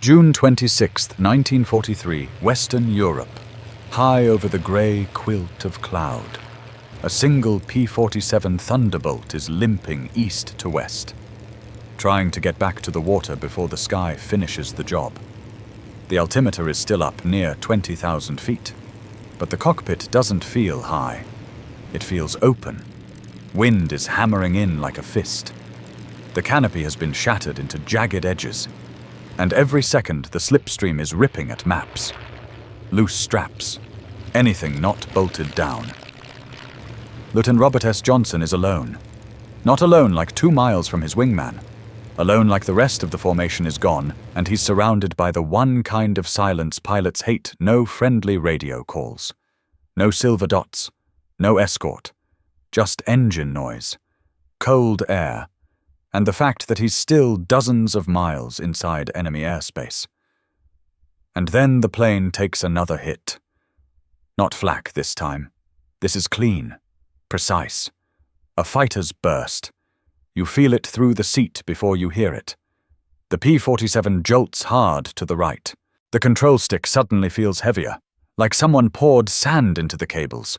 June 26, 1943, Western Europe. High over the grey quilt of cloud. A single P-47 Thunderbolt is limping east to west, trying to get back to the water before the sky finishes the job. The altimeter is still up near 20,000 feet, but the cockpit doesn't feel high. It feels open. Wind is hammering in like a fist. The canopy has been shattered into jagged edges, and every second the slipstream is ripping at maps. Loose straps. Anything not bolted down. Lieutenant Robert S. Johnson is alone. Not alone like 2 miles from his wingman. Alone like the rest of the formation is gone, and he's surrounded by the one kind of silence pilots hate: no friendly radio calls. No silver dots. No escort. Just engine noise. Cold air. And the fact that he's still dozens of miles inside enemy airspace. And then the plane takes another hit. Not flak this time. This is clean, precise. A fighter's burst. You feel it through the seat before you hear it. The P-47 jolts hard to the right. The control stick suddenly feels heavier, like someone poured sand into the cables.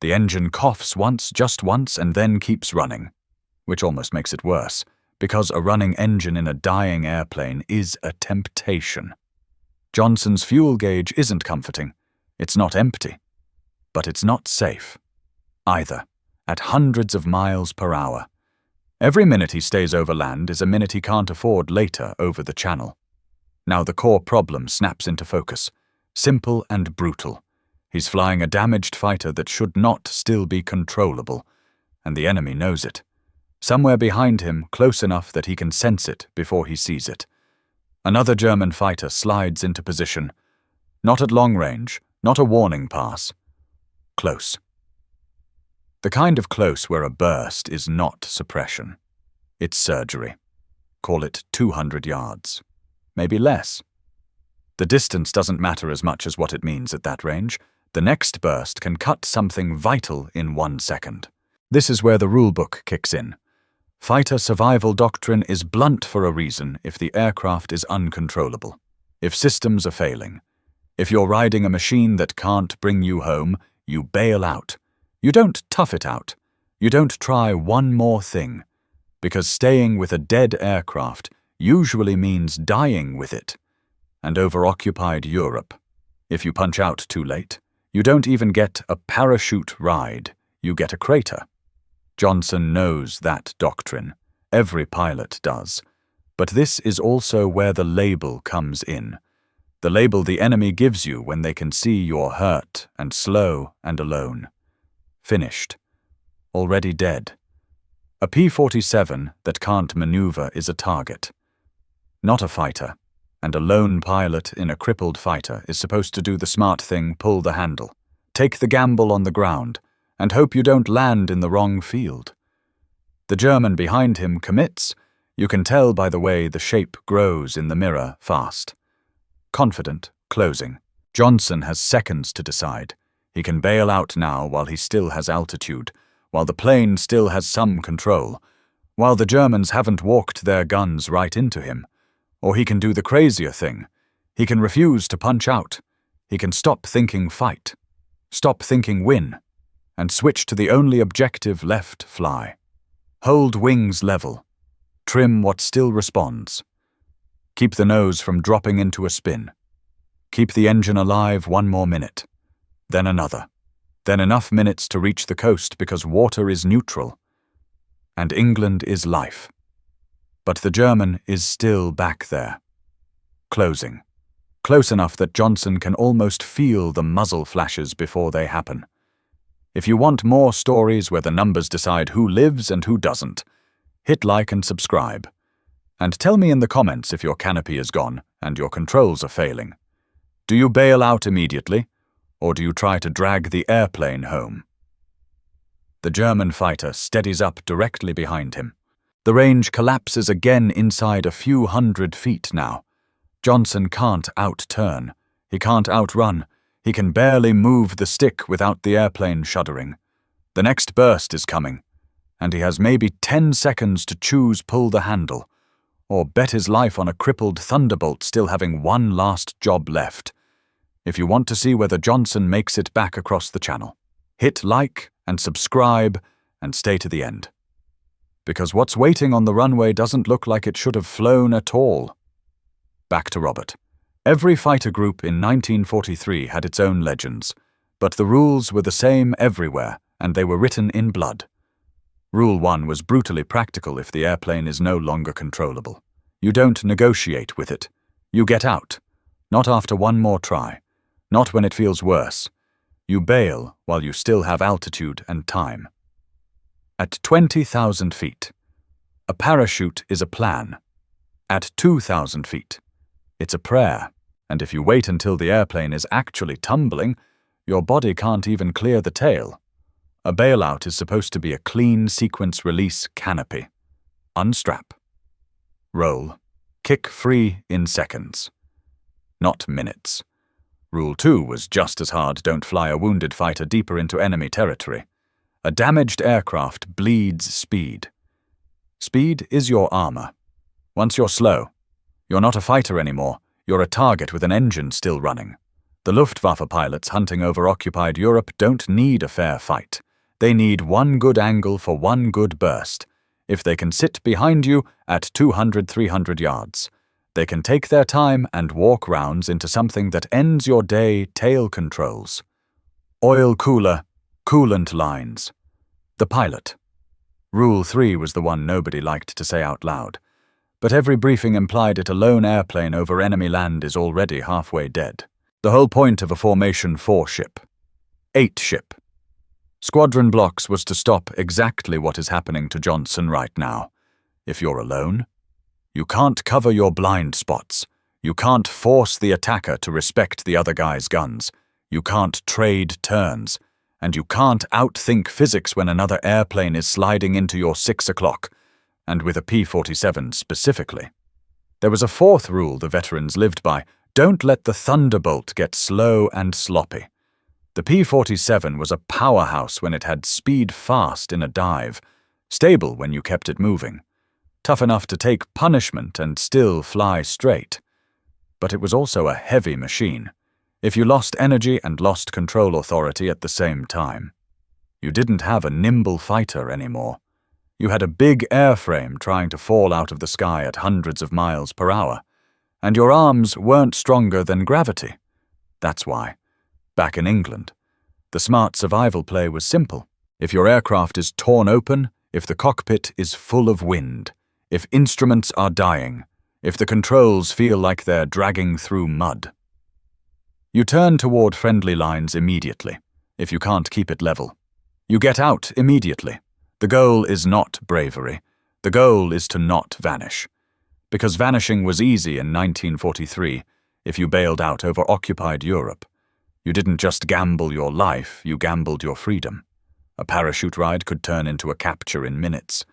The engine coughs once, just once, and then keeps running, which almost makes it worse, because a running engine in a dying airplane is a temptation. Johnson's fuel gauge isn't comforting. It's not empty. But it's not safe. Either. At hundreds of miles per hour. Every minute he stays over land is a minute he can't afford later over the channel. Now the core problem snaps into focus. Simple and brutal. He's flying a damaged fighter that should not still be controllable, and the enemy knows it. Somewhere behind him, close enough that he can sense it before he sees it. Another German fighter slides into position. Not at long range, not a warning pass. Close. The kind of close where a burst is not suppression. It's surgery. Call it 200 yards. Maybe less. The distance doesn't matter as much as what it means at that range. The next burst can cut something vital in 1 second. This is where the rulebook kicks in. Fighter survival doctrine is blunt for a reason if the aircraft is uncontrollable, if systems are failing. If you're riding a machine that can't bring you home, you bail out. You don't tough it out. You don't try one more thing, because staying with a dead aircraft usually means dying with it. And over occupied Europe, if you punch out too late, you don't even get a parachute ride, you get a crater. Johnson knows that doctrine. Every pilot does. But this is also where the label comes in. The label the enemy gives you when they can see you're hurt and slow and alone. Finished. Already dead. A P-47 that can't maneuver is a target. Not a fighter. And a lone pilot in a crippled fighter is supposed to do the smart thing: pull the handle. Take the gamble on the ground, and hope you don't land in the wrong field. The German behind him commits. You can tell by the way the shape grows in the mirror fast. Confident, closing. Johnson has seconds to decide. He can bail out now while he still has altitude, while the plane still has some control, while the Germans haven't walked their guns right into him. Or he can do the crazier thing. He can refuse to punch out. He can stop thinking fight. Stop thinking win. And switch to the only objective left: fly. Hold wings level. Trim what still responds. Keep the nose from dropping into a spin. Keep the engine alive 1 more minute. Then another. Then enough minutes to reach the coast because water is neutral. And England is life. But the German is still back there. Closing. Close enough that Johnson can almost feel the muzzle flashes before they happen. If you want more stories where the numbers decide who lives and who doesn't, hit like and subscribe. And tell me in the comments if your canopy is gone and your controls are failing. Do you bail out immediately, or do you try to drag the airplane home? The German fighter steadies up directly behind him. The range collapses again inside a few hundred feet now. Johnson can't out-turn. He can't outrun. He can barely move the stick without the airplane shuddering. The next burst is coming, and he has maybe 10 seconds to choose pull the handle, or bet his life on a crippled Thunderbolt still having one last job left. If you want to see whether Johnson makes it back across the channel, hit like and subscribe and stay to the end. Because what's waiting on the runway doesn't look like it should have flown at all. Back to Robert. Every fighter group in 1943 had its own legends, but the rules were the same everywhere, and they were written in blood. Rule 1 was brutally practical if the airplane is no longer controllable. You don't negotiate with it. You get out. Not after one more try. Not when it feels worse. You bail while you still have altitude and time. At 20,000 feet, a parachute is a plan. At 2,000 feet, it's a prayer, and if you wait until the airplane is actually tumbling, your body can't even clear the tail. A bailout is supposed to be a clean sequence release canopy. Unstrap. Roll. Kick free in seconds. Not minutes. Rule 2 was just as hard: don't fly a wounded fighter deeper into enemy territory. A damaged aircraft bleeds speed. Speed is your armor. Once you're slow, you're not a fighter anymore, you're a target with an engine still running. The Luftwaffe pilots hunting over occupied Europe don't need a fair fight. They need one good angle for one good burst. If they can sit behind you at 200-300 yards, they can take their time and walk rounds into something that ends your day tail controls. Oil cooler, coolant lines. The pilot. Rule 3 was the one nobody liked to say out loud, but every briefing implied it: a lone airplane over enemy land is already halfway dead. The whole point of a Formation 4 ship. 8 ship. Squadron blocks was to stop exactly what is happening to Johnson right now. If you're alone, you can't cover your blind spots. You can't force the attacker to respect the other guy's guns. You can't trade turns. And you can't outthink physics when another airplane is sliding into your 6 o'clock, and with a P-47 specifically. There was a 4th rule the veterans lived by: don't let the Thunderbolt get slow and sloppy. The P-47 was a powerhouse when it had speed fast in a dive, stable when you kept it moving, tough enough to take punishment and still fly straight. But it was also a heavy machine. If you lost energy and lost control authority at the same time, you didn't have a nimble fighter anymore. You had a big airframe trying to fall out of the sky at hundreds of miles per hour, and your arms weren't stronger than gravity. That's why, back in England, the smart survival play was simple. If your aircraft is torn open, if the cockpit is full of wind, if instruments are dying, if the controls feel like they're dragging through mud, you turn toward friendly lines immediately, if you can't keep it level. You get out immediately. The goal is not bravery. The goal is to not vanish. Because vanishing was easy in 1943 if you bailed out over occupied Europe. You didn't just gamble your life, you gambled your freedom. A parachute ride could turn into a capture in minutes.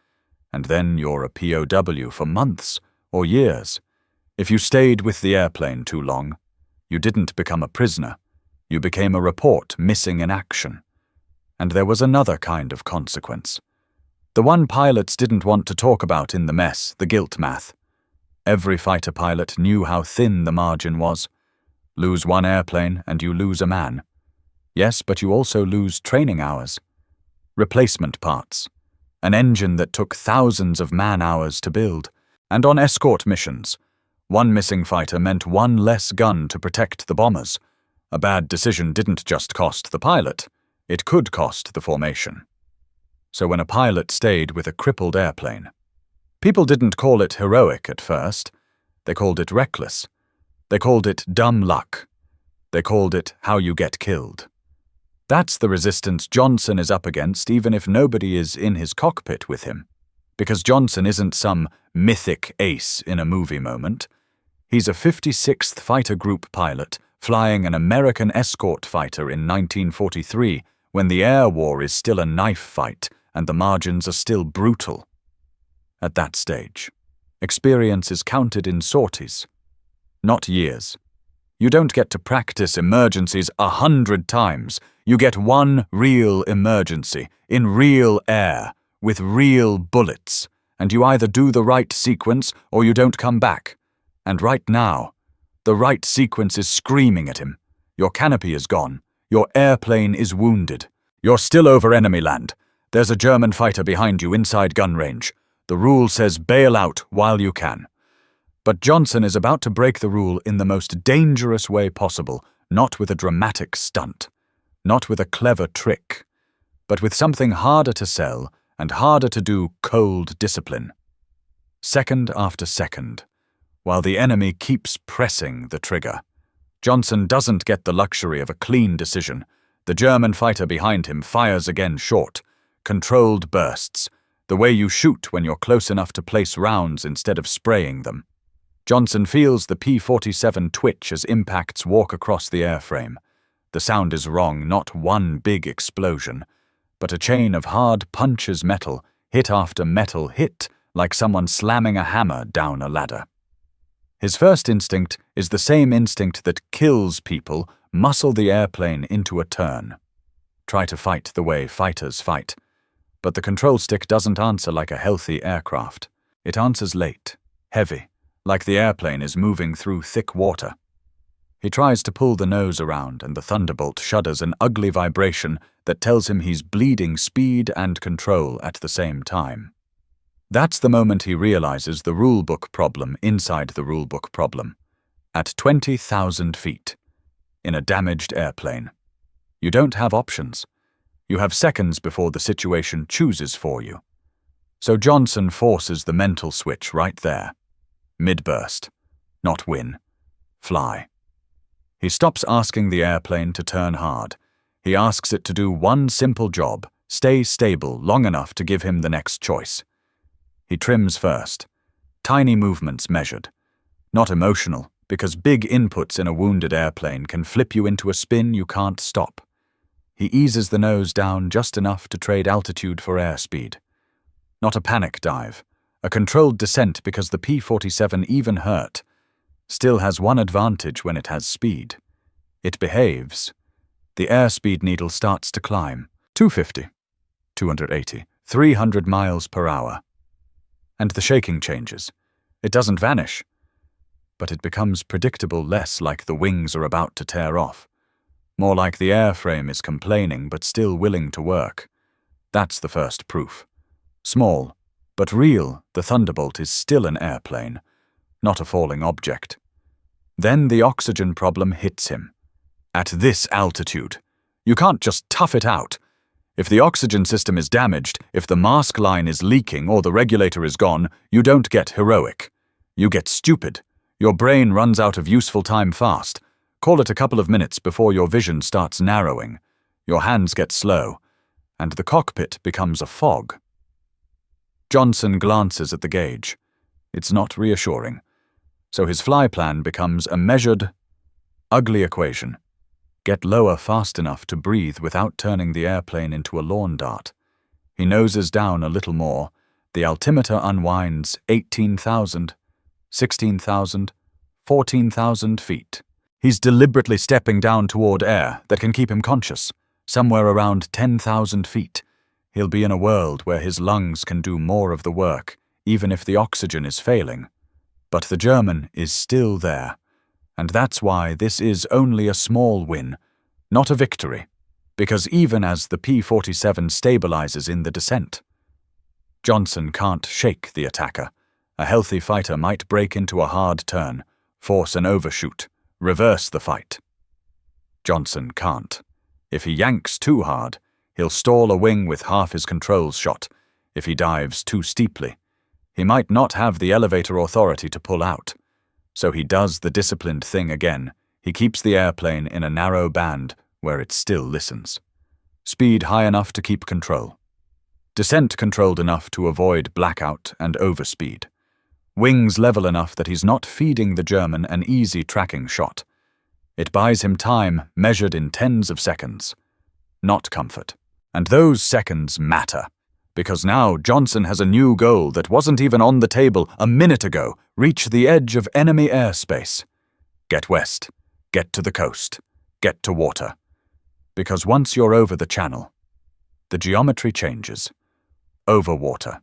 And then you're a POW for months or years. If you stayed with the airplane too long, you didn't become a prisoner. You became a report missing in action. And there was another kind of consequence. The one pilots didn't want to talk about in the mess, the guilt math. Every fighter pilot knew how thin the margin was. Lose one airplane and you lose a man. Yes, but you also lose training hours. Replacement parts. An engine that took thousands of man-hours to build. And on escort missions, one missing fighter meant one less gun to protect the bombers. A bad decision didn't just cost the pilot, it could cost the formation. So when a pilot stayed with a crippled airplane, people didn't call it heroic at first. They called it reckless. They called it dumb luck. They called it how you get killed. That's the resistance Johnson is up against, even if nobody is in his cockpit with him. Because Johnson isn't some mythic ace in a movie moment. He's a 56th Fighter Group pilot flying an American escort fighter in 1943 when the air war is still a knife fight and the margins are still brutal. At that stage, experience is counted in sorties, not years. You don't get to practice emergencies 100 times. You get one real emergency in real air with real bullets, and you either do the right sequence or you don't come back. And right now, the right sequence is screaming at him. Your canopy is gone. Your airplane is wounded. You're still over enemy land. There's a German fighter behind you inside gun range. The rule says bail out while you can. But Johnson is about to break the rule in the most dangerous way possible, not with a dramatic stunt, not with a clever trick, but with something harder to sell and harder to do: cold discipline. Second after second, while the enemy keeps pressing the trigger, Johnson doesn't get the luxury of a clean decision. The German fighter behind him fires again short. Controlled bursts, the way you shoot when you're close enough to place rounds instead of spraying them. Johnson feels the P-47 twitch as impacts walk across the airframe. The sound is wrong, not one big explosion, but a chain of hard punches, metal hit after metal hit, like someone slamming a hammer down a ladder. His first instinct is the same instinct that kills people: muscle the airplane into a turn. Try to fight the way fighters fight. But the control stick doesn't answer like a healthy aircraft. It answers late, heavy, like the airplane is moving through thick water. He tries to pull the nose around, and the Thunderbolt shudders an ugly vibration that tells him he's bleeding speed and control at the same time. That's the moment he realizes the rulebook problem inside the rulebook problem. At 20,000 feet, in a damaged airplane, you don't have options. You have seconds before the situation chooses for you. So Johnson forces the mental switch right there. Mid-burst. Not win. Fly. He stops asking the airplane to turn hard. He asks it to do one simple job: stay stable long enough to give him the next choice. He trims first. Tiny movements measured. Not emotional, because big inputs in a wounded airplane can flip you into a spin you can't stop. He eases the nose down just enough to trade altitude for airspeed. Not a panic dive. A controlled descent, because the P-47, even hurt, still has one advantage when it has speed. It behaves. The airspeed needle starts to climb. 250, 280, 300 miles per hour. And the shaking changes. It doesn't vanish, but it becomes predictable, less like the wings are about to tear off. More like the airframe is complaining but still willing to work. That's the first proof. Small, but real, the Thunderbolt is still an airplane, not a falling object. Then the oxygen problem hits him. At this altitude, you can't just tough it out. If the oxygen system is damaged, if the mask line is leaking or the regulator is gone, you don't get heroic. You get stupid. Your brain runs out of useful time fast. Call it a couple of minutes before your vision starts narrowing. Your hands get slow, and the cockpit becomes a fog. Johnson glances at the gauge. It's not reassuring. So his fly plan becomes a measured, ugly equation. Get lower fast enough to breathe without turning the airplane into a lawn dart. He noses down a little more. The altimeter unwinds 18,000, 16,000, 14,000 feet. He's deliberately stepping down toward air that can keep him conscious. Somewhere around 10,000 feet, he'll be in a world where his lungs can do more of the work, even if the oxygen is failing. But the German is still there, and that's why this is only a small win, not a victory, because even as the P-47 stabilizes in the descent, Johnson can't shake the attacker. A healthy fighter might break into a hard turn, force an overshoot, reverse the fight. Johnson can't. If he yanks too hard, he'll stall a wing with half his controls shot. If he dives too steeply, he might not have the elevator authority to pull out. So he does the disciplined thing again. He keeps the airplane in a narrow band where it still listens. Speed high enough to keep control. Descent controlled enough to avoid blackout and overspeed. Wings level enough that he's not feeding the German an easy tracking shot. It buys him time measured in tens of seconds, not comfort. And those seconds matter, because now Johnson has a new goal that wasn't even on the table a minute ago: reach the edge of enemy airspace. Get west, get to the coast, get to water. Because once you're over the channel, the geometry changes. Over water.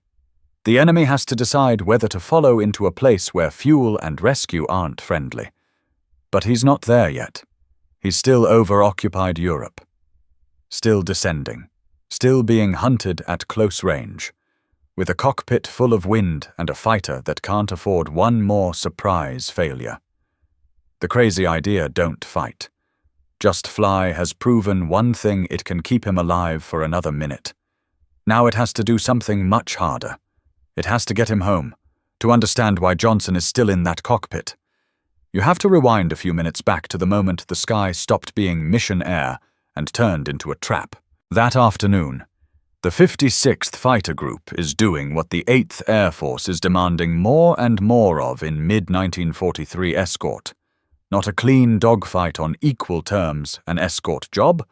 The enemy has to decide whether to follow into a place where fuel and rescue aren't friendly. But he's not there yet. He's still over occupied Europe. Still descending. Still being hunted at close range. With a cockpit full of wind and a fighter that can't afford one more surprise failure. The crazy idea, don't fight. Just fly has proven one thing: it can keep him alive for another minute. Now it has to do something much harder. It has to get him home, to understand why Johnson is still in that cockpit. You have to rewind a few minutes back to the moment the sky stopped being mission air and turned into a trap. That afternoon, the 56th Fighter Group is doing what the 8th Air Force is demanding more and more of in mid-1943 escort. Not a clean dogfight on equal terms, an escort job,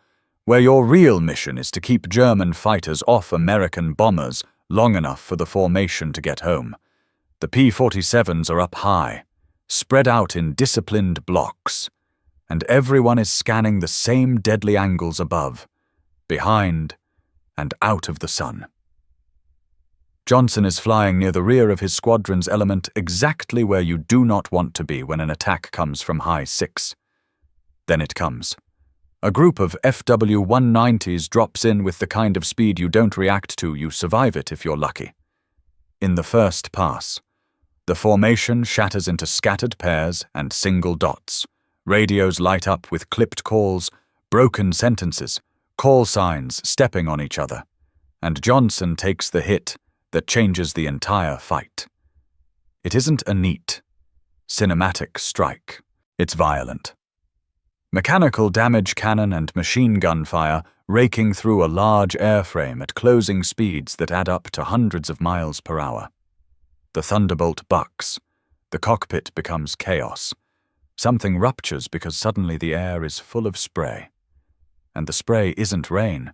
where your real mission is to keep German fighters off American bombers long enough for the formation to get home. The P-47s are up high, spread out in disciplined blocks, and everyone is scanning the same deadly angles above, behind, and out of the sun. Johnson is flying near the rear of his squadron's element, exactly where you do not want to be when an attack comes from high 6. Then it comes. A group of FW-190s drops in with the kind of speed you don't react to, you survive it if you're lucky. In the first pass, the formation shatters into scattered pairs and single dots. Radios light up with clipped calls, broken sentences, call signs stepping on each other, and Johnson takes the hit that changes the entire fight. It isn't a neat, cinematic strike. It's violent. Mechanical damage cannon and machine gun fire raking through a large airframe at closing speeds that add up to hundreds of miles per hour. The Thunderbolt bucks. The cockpit becomes chaos. Something ruptures because suddenly the air is full of spray. And the spray isn't rain.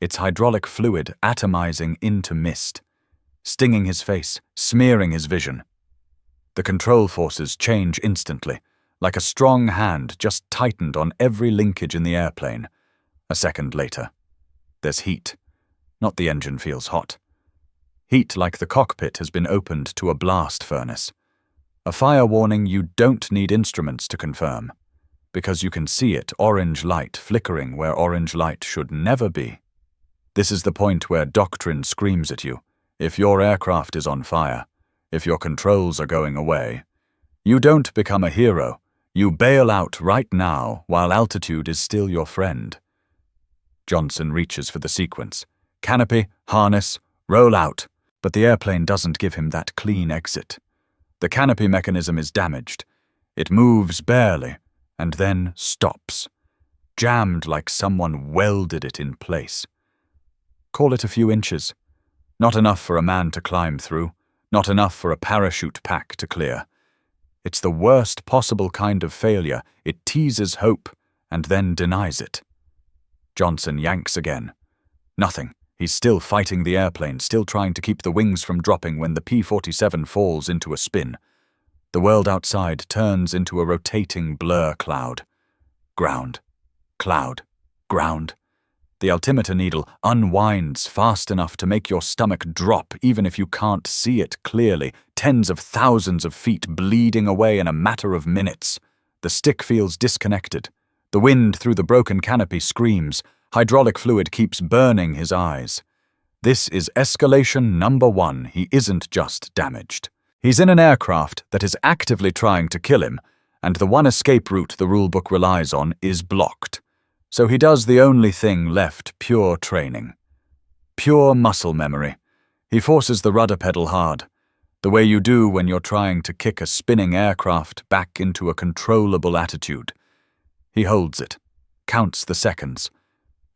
It's hydraulic fluid atomizing into mist, stinging his face, smearing his vision. The control forces change instantly, like a strong hand just tightened on every linkage in the airplane. A second later, there's heat. Not the engine feels hot. Heat like the cockpit has been opened to a blast furnace. A fire warning you don't need instruments to confirm, because you can see it, orange light flickering where orange light should never be. This is the point where doctrine screams at you. If your aircraft is on fire, if your controls are going away, you don't become a hero. You bail out right now while altitude is still your friend. Johnson reaches for the sequence. Canopy, harness, roll out. But the airplane doesn't give him that clean exit. The canopy mechanism is damaged. It moves barely, and then stops, jammed like someone welded it in place. Call it a few inches. Not enough for a man to climb through, not enough for a parachute pack to clear. It's the worst possible kind of failure. It teases hope and then denies it. Johnson yanks again. Nothing. He's still fighting the airplane, still trying to keep the wings from dropping when the P-47 falls into a spin. The world outside turns into a rotating blur cloud. Ground. Cloud. Ground. The altimeter needle unwinds fast enough to make your stomach drop even if you can't see it clearly, tens of thousands of feet bleeding away in a matter of minutes. The stick feels disconnected. The wind through the broken canopy screams. Hydraulic fluid keeps burning his eyes. This is escalation number 1. He isn't just damaged. He's in an aircraft that is actively trying to kill him, and the one escape route the rulebook relies on is blocked. So he does the only thing left: pure training. Pure muscle memory. He forces the rudder pedal hard, the way you do when you're trying to kick a spinning aircraft back into a controllable attitude. He holds it, counts the seconds,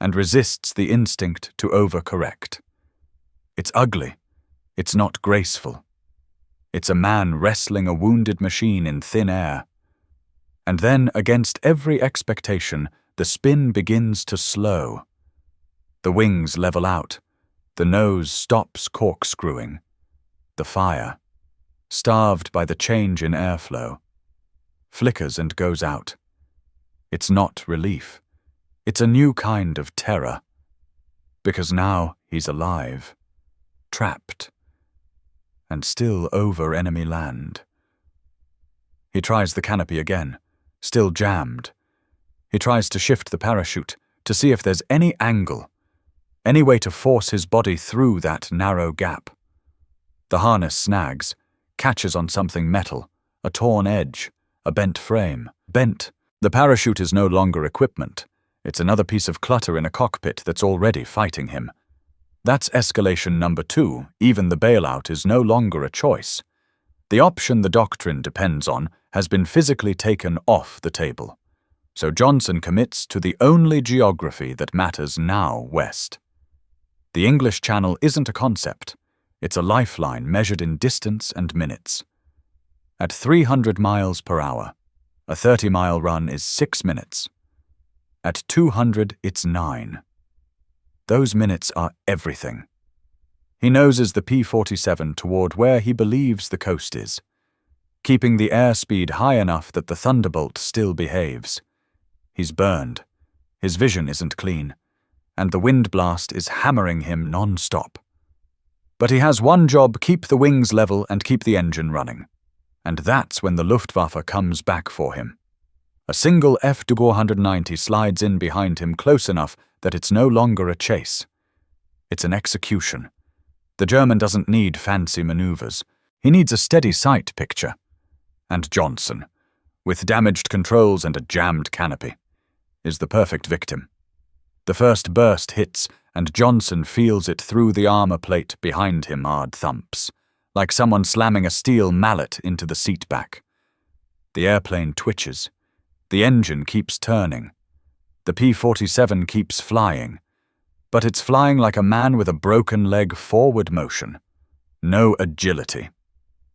and resists the instinct to overcorrect. It's ugly. It's not graceful. It's a man wrestling a wounded machine in thin air. And then, against every expectation, the spin begins to slow. The wings level out. The nose stops corkscrewing. The fire, starved by the change in airflow, flickers and goes out. It's not relief. It's a new kind of terror. Because now he's alive. Trapped. and still over enemy land. He tries the canopy again, still jammed. He tries to shift the parachute to see if there's any angle, any way to force his body through that narrow gap. The harness snags, catches on something metal, a torn edge, a bent frame. Bent. The parachute is no longer equipment. It's another piece of clutter in a cockpit that's already fighting him. That's escalation number 2. Even the bailout is no longer a choice. The option the doctrine depends on has been physically taken off the table. So Johnson commits to the only geography that matters now west. The English Channel isn't a concept. It's a lifeline measured in distance and minutes. At 300 miles per hour, a 30-mile run is 6 minutes. At 200, it's 9. Those minutes are everything. He noses the P-47 toward where he believes the coast is, keeping the airspeed high enough that the Thunderbolt still behaves. He's burned. His vision isn't clean, and the wind blast is hammering him non-stop. But he has one job: keep the wings level and keep the engine running. And that's when the Luftwaffe comes back for him. A single F-190 slides in behind him close enough that it's no longer a chase. It's an execution. The German doesn't need fancy maneuvers. He needs a steady sight picture. And Johnson, with damaged controls and a jammed canopy, is the perfect victim. The first burst hits, and Johnson feels it through the armor plate behind him. Hard thumps, like someone slamming a steel mallet into the seat back. The airplane twitches. The engine keeps turning. The P-47 keeps flying, but it's flying like a man with a broken leg. Forward motion. No agility.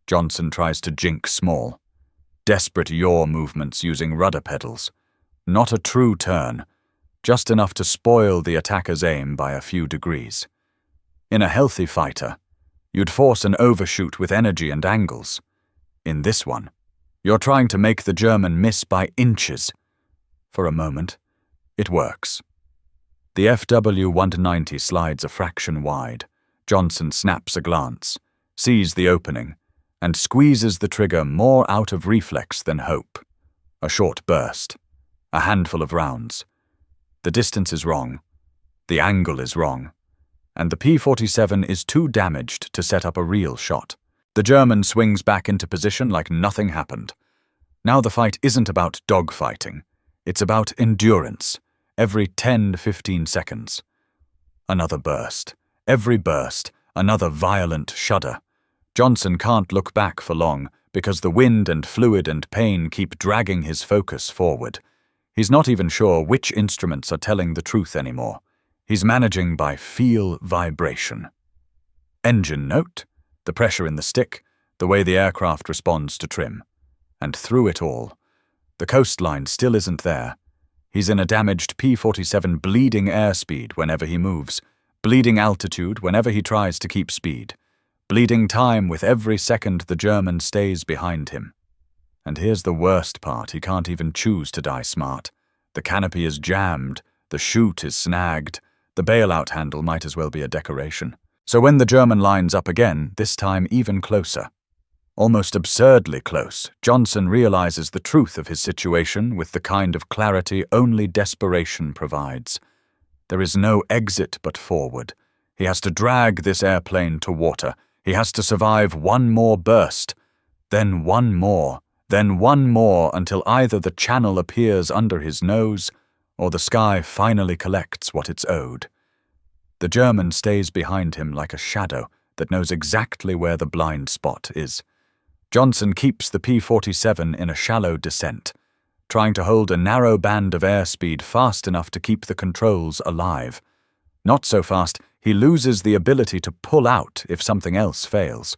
Johnson tries to jink small. Desperate yaw movements using rudder pedals. Not a true turn, just enough to spoil the attacker's aim by a few degrees. In a healthy fighter, you'd force an overshoot with energy and angles. In this one, you're trying to make the German miss by inches. For a moment, it works. The FW-190 slides a fraction wide. Johnson snaps a glance, sees the opening, and squeezes the trigger more out of reflex than hope. A short burst. A handful of rounds. The distance is wrong. The angle is wrong. And the P-47 is too damaged to set up a real shot. The German swings back into position like nothing happened. Now the fight isn't about dogfighting. It's about endurance, every 10 to 15 seconds. Another burst. Every burst, another violent shudder. Johnson can't look back for long because the wind and fluid and pain keep dragging his focus forward. He's not even sure which instruments are telling the truth anymore. He's managing by feel vibration. Engine note, the pressure in the stick, the way the aircraft responds to trim. And through it all, the coastline still isn't there. He's in a damaged P-47 bleeding airspeed whenever he moves, bleeding altitude whenever he tries to keep speed, bleeding time with every second the German stays behind him. And here's the worst part: he can't even choose to die smart. The canopy is jammed, the chute is snagged, the bailout handle might as well be a decoration. So when the German lines up again, this time even closer, almost absurdly close, Johnson realizes the truth of his situation with the kind of clarity only desperation provides. There is no exit but forward. He has to drag this airplane to water. He has to survive one more burst, then one more, then one more, until either the channel appears under his nose or the sky finally collects what it's owed. The German stays behind him like a shadow that knows exactly where the blind spot is. Johnson keeps the P-47 in a shallow descent, trying to hold a narrow band of airspeed fast enough to keep the controls alive. Not so fast, he loses the ability to pull out if something else fails.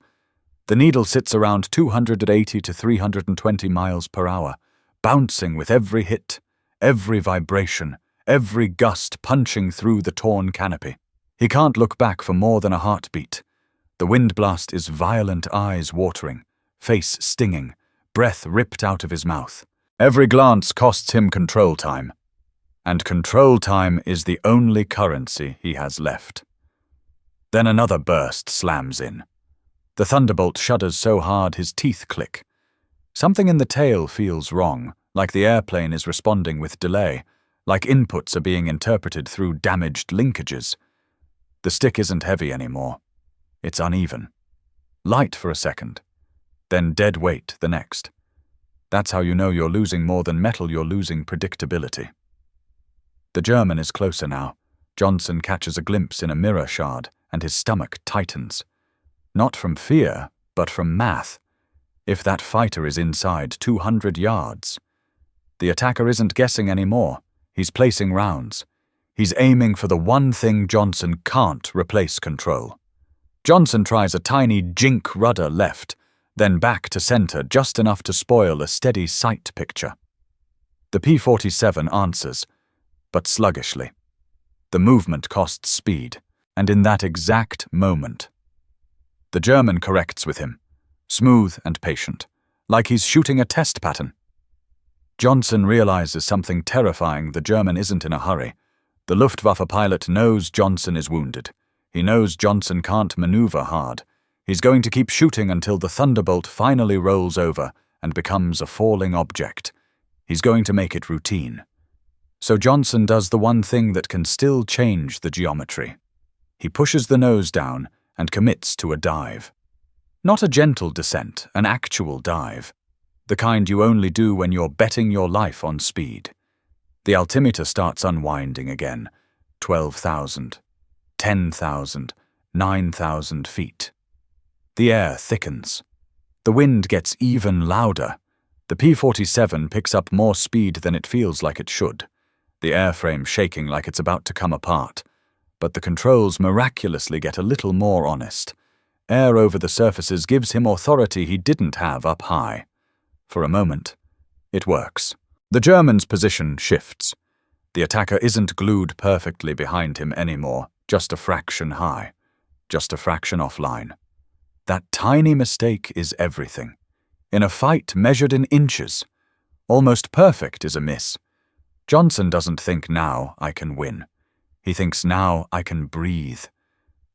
The needle sits around 280 to 320 miles per hour, bouncing with every hit, every vibration, every gust punching through the torn canopy. He can't look back for more than a heartbeat. The wind blast is violent, eyes watering, face stinging, breath ripped out of his mouth. Every glance costs him control time, and control time is the only currency he has left. Then another burst slams in. The Thunderbolt shudders so hard his teeth click. Something in the tail feels wrong, like the airplane is responding with delay, like inputs are being interpreted through damaged linkages. The stick isn't heavy anymore. It's uneven. Light for a second, then dead weight the next. That's how you know you're losing more than metal, you're losing predictability. The German is closer now. Johnson catches a glimpse in a mirror shard, and his stomach tightens. Not from fear, but from math. If that fighter is inside 200 yards. The attacker isn't guessing anymore. He's placing rounds. He's aiming for the one thing Johnson can't replace: control. Johnson tries a tiny jink rudder left, then back to center, just enough to spoil a steady sight picture. The P-47 answers, but sluggishly. The movement costs speed, and in that exact moment, the German corrects with him, smooth and patient, like he's shooting a test pattern. Johnson realizes something terrifying: the German isn't in a hurry. The Luftwaffe pilot knows Johnson is wounded. He knows Johnson can't maneuver hard. He's going to keep shooting until the Thunderbolt finally rolls over and becomes a falling object. He's going to make it routine. So Johnson does the one thing that can still change the geometry. He pushes the nose down and commits to a dive. Not a gentle descent, an actual dive. The kind you only do when you're betting your life on speed. The altimeter starts unwinding again. 12,000, 10,000, 9,000 feet. The air thickens. The wind gets even louder. The P-47 picks up more speed than it feels like it should. The airframe shaking like it's about to come apart. But the controls miraculously get a little more honest. Air over the surfaces gives him authority he didn't have up high. For a moment, it works. The German's position shifts. The attacker isn't glued perfectly behind him anymore, just a fraction high, just a fraction offline. That tiny mistake is everything. In a fight measured in inches, almost perfect is a miss. Johnson doesn't think, now I can win. He thinks, now I can breathe.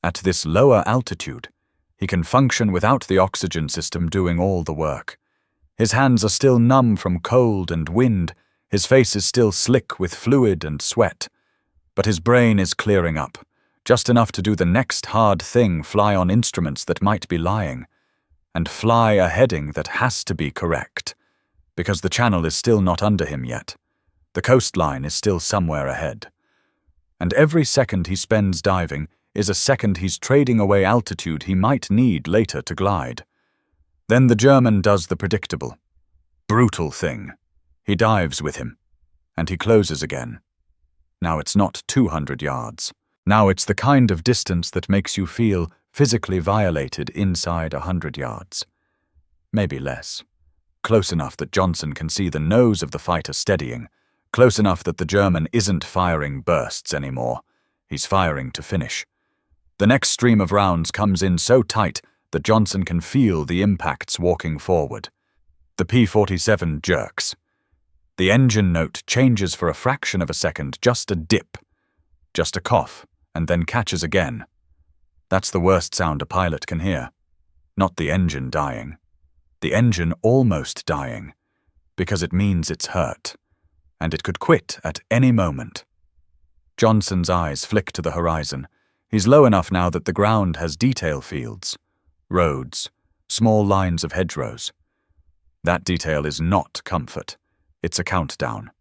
At this lower altitude, he can function without the oxygen system doing all the work. His hands are still numb from cold and wind. His face is still slick with fluid and sweat. But his brain is clearing up, just enough to do the next hard thing: fly on instruments that might be lying, and fly a heading that has to be correct, because the channel is still not under him yet. The coastline is still somewhere ahead. And every second he spends diving is a second he's trading away altitude he might need later to glide. Then the German does the predictable, brutal thing. He dives with him, and he closes again. Now it's not 200 yards. Now it's the kind of distance that makes you feel physically violated inside 100 yards. Maybe less. Close enough that Johnson can see the nose of the fighter steadying. Close enough that the German isn't firing bursts anymore. He's firing to finish. The next stream of rounds comes in so tight that Johnson can feel the impacts walking forward. The P-47 jerks. The engine note changes for a fraction of a second, just a dip, just a cough, and then catches again. That's the worst sound a pilot can hear. Not the engine dying. The engine almost dying, because it means it's hurt, and it could quit at any moment. Johnson's eyes flick to the horizon. He's low enough now that the ground has detail fields, roads, small lines of hedgerows. That detail is not comfort. It's a countdown.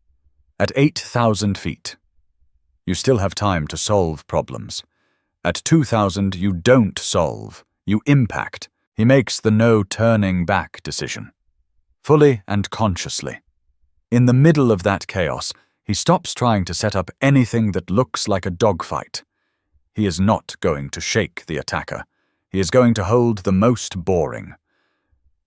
At 8,000 feet, you still have time to solve problems. At 2,000, you don't solve, you impact. He makes the no turning back decision, fully and consciously. In the middle of that chaos, he stops trying to set up anything that looks like a dogfight. He is not going to shake the attacker. He is going to hold the most boring.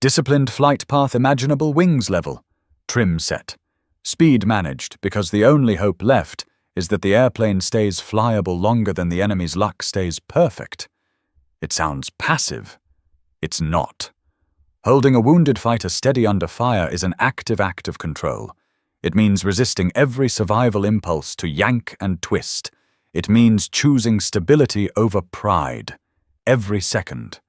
Disciplined flight path imaginable, wings level, trim set, speed managed, because the only hope left is that the airplane stays flyable longer than the enemy's luck stays perfect. It sounds passive. It's not. Holding a wounded fighter steady under fire is an active act of control. It means resisting every survival impulse to yank and twist. It means choosing stability over pride, every second.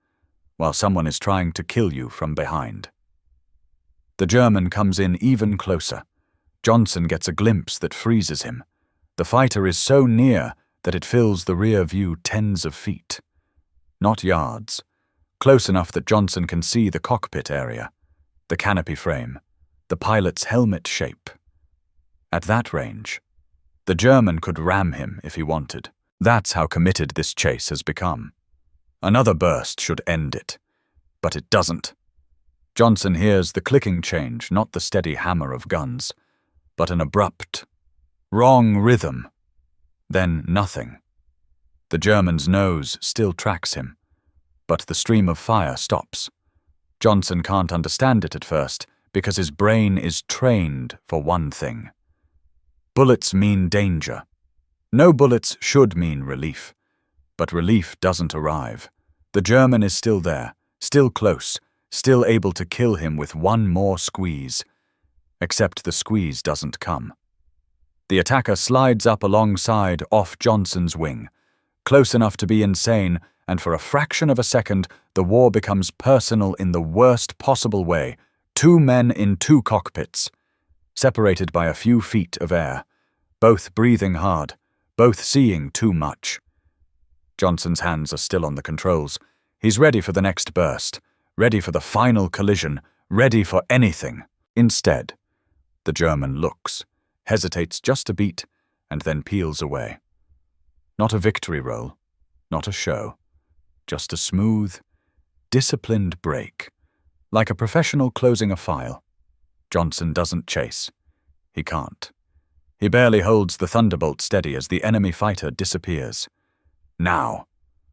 while someone is trying to kill you from behind. The German comes in even closer. Johnson gets a glimpse that freezes him. The fighter is so near that it fills the rear view tens of feet. Not yards. Close enough that Johnson can see the cockpit area, the canopy frame, the pilot's helmet shape. At that range, the German could ram him if he wanted. That's how committed this chase has become. Another burst should end it, but it doesn't. Johnson hears the clicking change, not the steady hammer of guns, but an abrupt, wrong rhythm. Then nothing. The German's nose still tracks him, but the stream of fire stops. Johnson can't understand it at first because his brain is trained for one thing. Bullets mean danger. No bullets should mean relief. But relief doesn't arrive. The German is still there, still close, still able to kill him with one more squeeze. Except the squeeze doesn't come. The attacker slides up alongside off Johnson's wing, close enough to be insane, and for a fraction of a second, the war becomes personal in the worst possible way. Two men in two cockpits, separated by a few feet of air, both breathing hard, both seeing too much. Johnson's hands are still on the controls. He's ready for the next burst, ready for the final collision, ready for anything. Instead, the German looks, hesitates just a beat, and then peels away. Not a victory roll, not a show, just a smooth, disciplined break, like a professional closing a file. Johnson doesn't chase. He can't. He barely holds the Thunderbolt steady as the enemy fighter disappears. Now,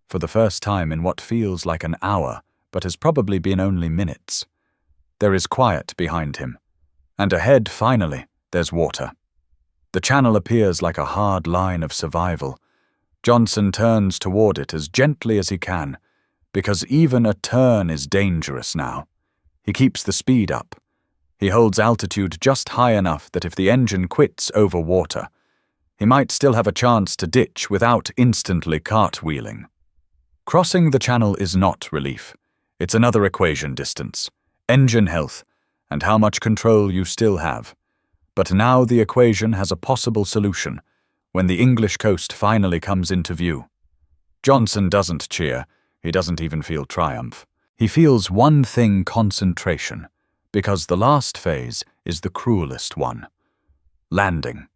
for the first time in what feels like an hour, but has probably been only minutes, there is quiet behind him. And ahead, finally, there's water. The channel appears like a hard line of survival. Johnson turns toward it as gently as he can, because even a turn is dangerous now. He keeps the speed up. He holds altitude just high enough that if the engine quits over water, he might still have a chance to ditch without instantly cartwheeling. Crossing the channel is not relief. It's another equation distance, engine health, and how much control you still have. But now the equation has a possible solution when the English coast finally comes into view. Johnson doesn't cheer. He doesn't even feel triumph. He feels one thing: concentration, because the last phase is the cruelest one. Landing.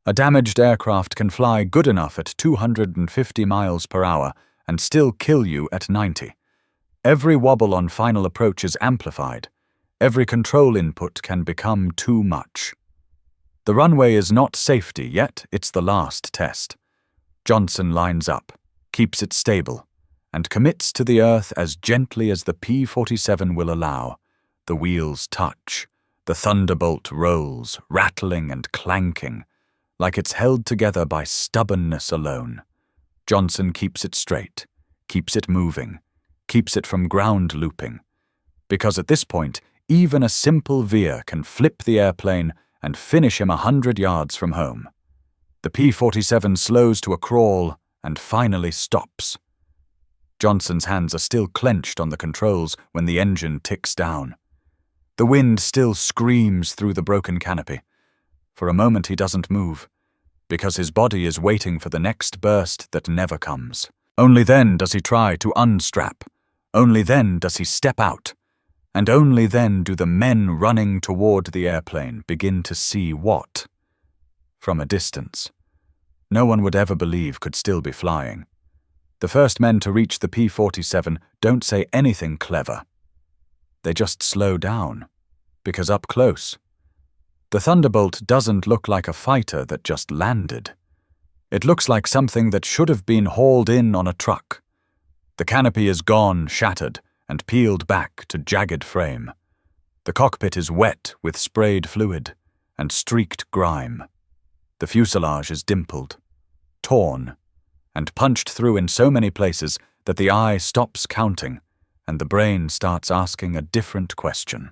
A damaged aircraft can fly good enough at 250 miles per hour and still kill you at 90. Every wobble on final approach is amplified. Every control input can become too much. The runway is not safety, yet it's the last test. Johnson lines up, keeps it stable, and commits to the earth as gently as the P-47 will allow. The wheels touch. The Thunderbolt rolls, rattling and clanking, like it's held together by stubbornness alone. Johnson keeps it straight, keeps it moving, keeps it from ground looping. Because at this point, even a simple veer can flip the airplane and finish him 100 yards from home. The P-47 slows to a crawl and finally stops. Johnson's hands are still clenched on the controls when the engine ticks down. The wind still screams through the broken canopy. For a moment he doesn't move, because his body is waiting for the next burst that never comes. Only then does he try to unstrap. Only then does he step out. And only then do the men running toward the airplane begin to see what, from a distance, no one would ever believe could still be flying. The first men to reach the P-47 don't say anything clever. They just slow down, because up close, the Thunderbolt doesn't look like a fighter that just landed. It looks like something that should have been hauled in on a truck. The canopy is gone, shattered, and peeled back to jagged frame. The cockpit is wet with sprayed fluid and streaked grime. The fuselage is dimpled, torn, and punched through in so many places that the eye stops counting and the brain starts asking a different question.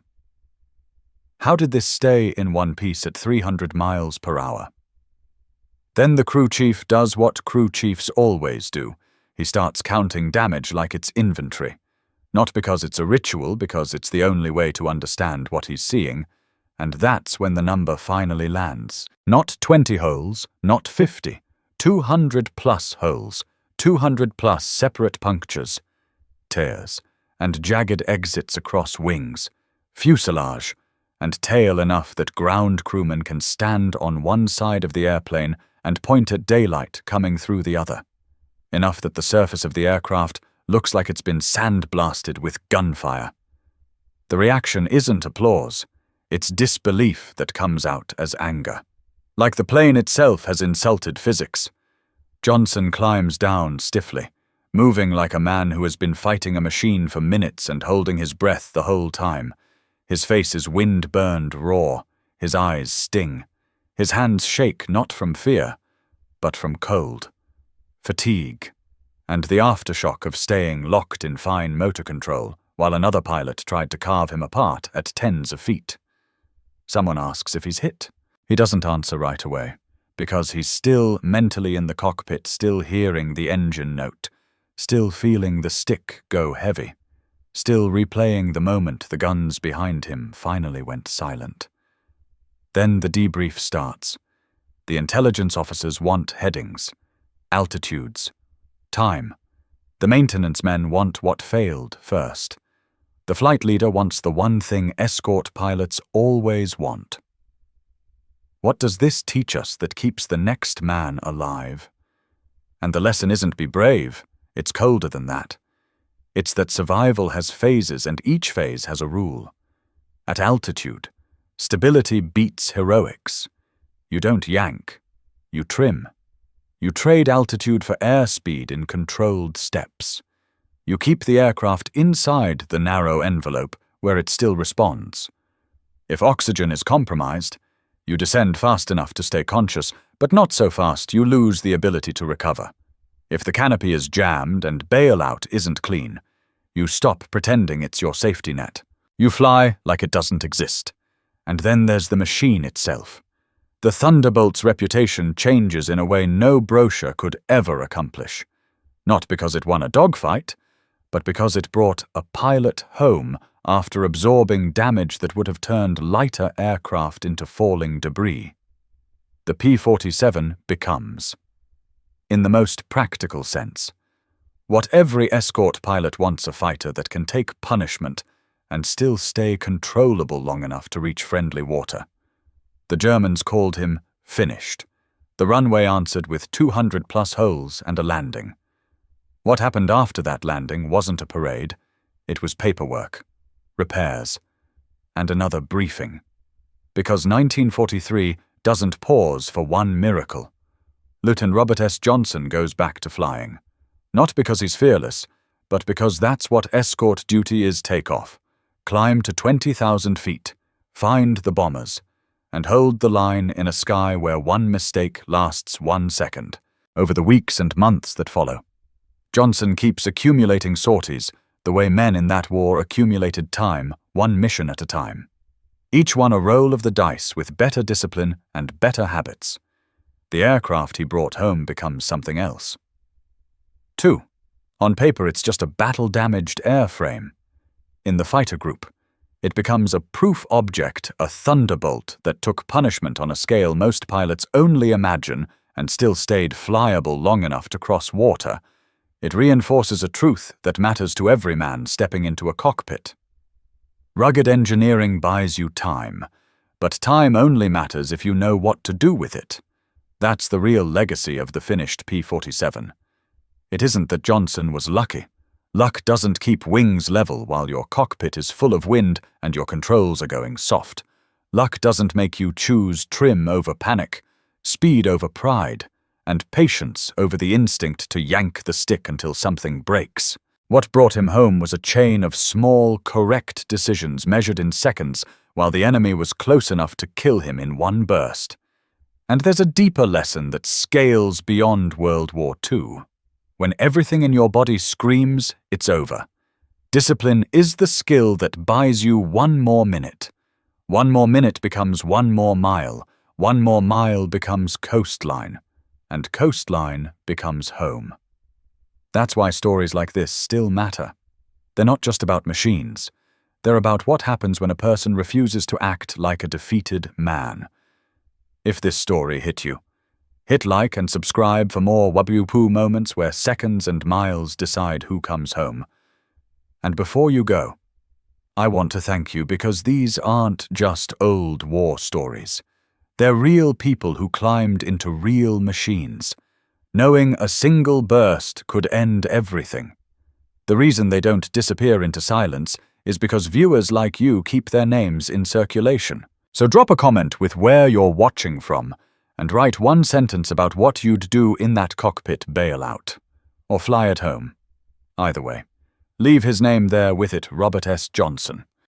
How did this stay in one piece at 300 miles per hour? Then the crew chief does what crew chiefs always do. He starts counting damage like it's inventory. Not because it's a ritual, because it's the only way to understand what he's seeing, and that's when the number finally lands. Not 20 holes, not 50, 200+ holes, 200+ separate punctures, tears, and jagged exits across wings, fuselage, and tail enough that ground crewmen can stand on one side of the airplane and point at daylight coming through the other. Enough that the surface of the aircraft looks like it's been sandblasted with gunfire. The reaction isn't applause, it's disbelief that comes out as anger. Like the plane itself has insulted physics. Johnson climbs down stiffly, moving like a man who has been fighting a machine for minutes and holding his breath the whole time. His face is wind-burned raw, his eyes sting. His hands shake not from fear, but from cold, fatigue, and the aftershock of staying locked in fine motor control while another pilot tried to carve him apart at tens of feet. Someone asks if he's hit. He doesn't answer right away, because he's still mentally in the cockpit, still hearing the engine note, still feeling the stick go heavy, still replaying the moment the guns behind him finally went silent. Then the debrief starts. The intelligence officers want headings, altitudes, time. The maintenance men want what failed first. The flight leader wants the one thing escort pilots always want. What does this teach us that keeps the next man alive? And the lesson isn't be brave, it's colder than that. It's that survival has phases and each phase has a rule. At altitude, stability beats heroics. You don't yank, you trim. You trade altitude for airspeed in controlled steps. You keep the aircraft inside the narrow envelope where it still responds. If oxygen is compromised, you descend fast enough to stay conscious, but not so fast you lose the ability to recover. If the canopy is jammed and bailout isn't clean, you stop pretending it's your safety net. You fly like it doesn't exist. And then there's the machine itself. The Thunderbolt's reputation changes in a way no brochure could ever accomplish. Not because it won a dogfight, but because it brought a pilot home after absorbing damage that would have turned lighter aircraft into falling debris. The P-47 becomes, in the most practical sense, what every escort pilot wants: a fighter that can take punishment and still stay controllable long enough to reach friendly water. The Germans called him finished. The runway answered with 200+ holes and a landing. What happened after that landing wasn't a parade, it was paperwork, repairs, and another briefing. Because 1943 doesn't pause for one miracle. Lieutenant Robert S. Johnson goes back to flying. Not because he's fearless, but because that's what escort duty is: takeoff. Climb to 20,000 feet, find the bombers, and hold the line in a sky where one mistake lasts 1 second, over the weeks and months that follow. Johnson keeps accumulating sorties, the way men in that war accumulated time, one mission at a time. Each one a roll of the dice with better discipline and better habits. The aircraft he brought home becomes something else. 2. On paper, it's just a battle-damaged airframe. In the fighter group, it becomes a proof object, a Thunderbolt that took punishment on a scale most pilots only imagine and still stayed flyable long enough to cross water. It reinforces a truth that matters to every man stepping into a cockpit. Rugged engineering buys you time, but time only matters if you know what to do with it. That's the real legacy of the finished P-47. It isn't that Johnson was lucky. Luck doesn't keep wings level while your cockpit is full of wind and your controls are going soft. Luck doesn't make you choose trim over panic, speed over pride, and patience over the instinct to yank the stick until something breaks. What brought him home was a chain of small, correct decisions measured in seconds while the enemy was close enough to kill him in one burst. And there's a deeper lesson that scales beyond World War II. When everything in your body screams, it's over. Discipline is the skill that buys you one more minute. One more minute becomes one more mile. One more mile becomes coastline. And coastline becomes home. That's why stories like this still matter. They're not just about machines. They're about what happens when a person refuses to act like a defeated man. If this story hit you, hit like and subscribe for more Wabupu moments where seconds and miles decide who comes home. And before you go, I want to thank you because these aren't just old war stories. They're real people who climbed into real machines, knowing a single burst could end everything. The reason they don't disappear into silence is because viewers like you keep their names in circulation. So drop a comment with where you're watching from, and write one sentence about what you'd do in that cockpit bailout. Or fly it home. Either way. Leave his name there with it, Robert S. Johnson.